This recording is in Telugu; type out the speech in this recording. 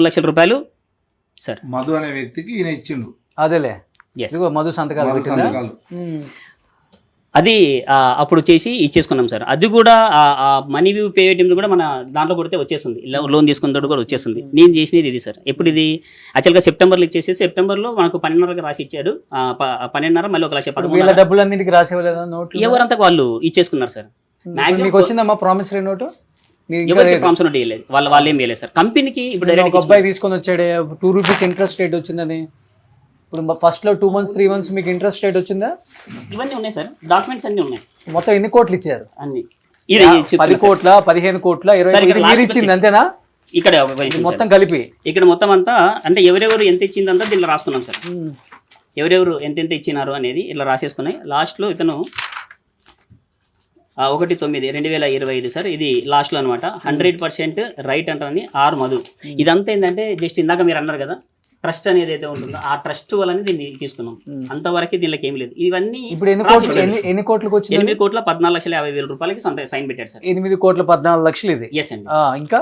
రూపాయలు సార్. మధు అనే వ్యక్తికి ఈయన ఇచ్చిండు. అదేలే Yes. ఇదిగో మధు సంతకాలు మధు పెట్టిందా? సంతకాలు. అది అప్పుడు చేసి ఇచ్చేసుకున్నాం సార్. అది కూడా మనీ వ్యూ పేటిఎం కూడా మన దాంట్లో కొడితే వచ్చేస్తుంది, లోన్ తీసుకున్న కూడా వచ్చేస్తుంది. నేను చేసినది ఇది సార్. ఎప్పుడు ఇది యాక్చువల్గా సెప్టెంబర్లో ఇచ్చేసి సెప్టెంబర్లో మనకు 12.5 రాసి ఇచ్చాడు. 12.5 మళ్ళీ 1,13,000 వీళ్ళ డబ్బులన్నింటికి రాసేవాళ్ళదా నోట్లు? ఎవరంతా వాళ్ళు ఇచ్చేసుకున్నారు సార్. మీకు వచ్చిందమ్మా ప్రామిసరీ నోటు? ఎవరికి ప్రామిస్ నోట్ ఇవ్వలేదు, వాళ్ళు ఏం వేయలేదు సార్. కంపెనీకి ఇప్పుడు ఒక డైరెక్ట్ అబ్బాయి తీసుకొని వచ్చాడే 2 రూపీస్ ఇంట్రెస్ట్ రేట్ వచ్చిందని. ఇప్పుడు ఫస్ట్ లో 2 months 3 months మీకు ఇంట్రెస్ట్ రేట్ వచ్చిందా? ఇవన్నీ ఉన్నాయి సార్, డాక్యుమెంట్స్ అన్ని ఉన్నాయి. మొత్తం ఎన్ని కోట్లు ఇచ్చారు? అన్ని ఇది 10 కోట్ల 15 కోట్ల 20 సార్, ఇక్కడ మీరు last ఇచ్చింది వచ్చేసి- అంతేనా? ఇక్కడ ఒక నిమిషం సార్. మొత్తం కలిపి ఇక్కడ మొత్తం అంతా అంటే ఎవరెవరు ఎంత ఇచ్చిందంతా దీనిలో రాసుకున్నాం సార్. ఎవరెవరు ఎంతెంత ఇచ్చినారు అనేది ఇలా రాసేసుకున్నాయి. లాస్ట్లో ఇతను 1/9/2025 సార్. ఇది లాస్ట్లో అనమాట. 100% రైట్ అంటారని మధు. ఇదంతా ఏంటంటే జస్ట్ ఇందాక మీరు అన్నారు కదా, ట్రస్ట్ అనేది అయితే ఉంటుందో ఆ ట్రస్ట్ వల్ల దీన్ని తీసుకున్నాం. అంతవరకు దీనికి ఏం లేదు. ఇవన్నీ ఇప్పుడు ఎన్ని కోట్లకు వచ్చింది? 8,14,50,000 రూపాయలకి సైన్ పెట్టాడు సార్. 8,14,14,00,000 ఇది. ఎస్ అండి. ఇంకా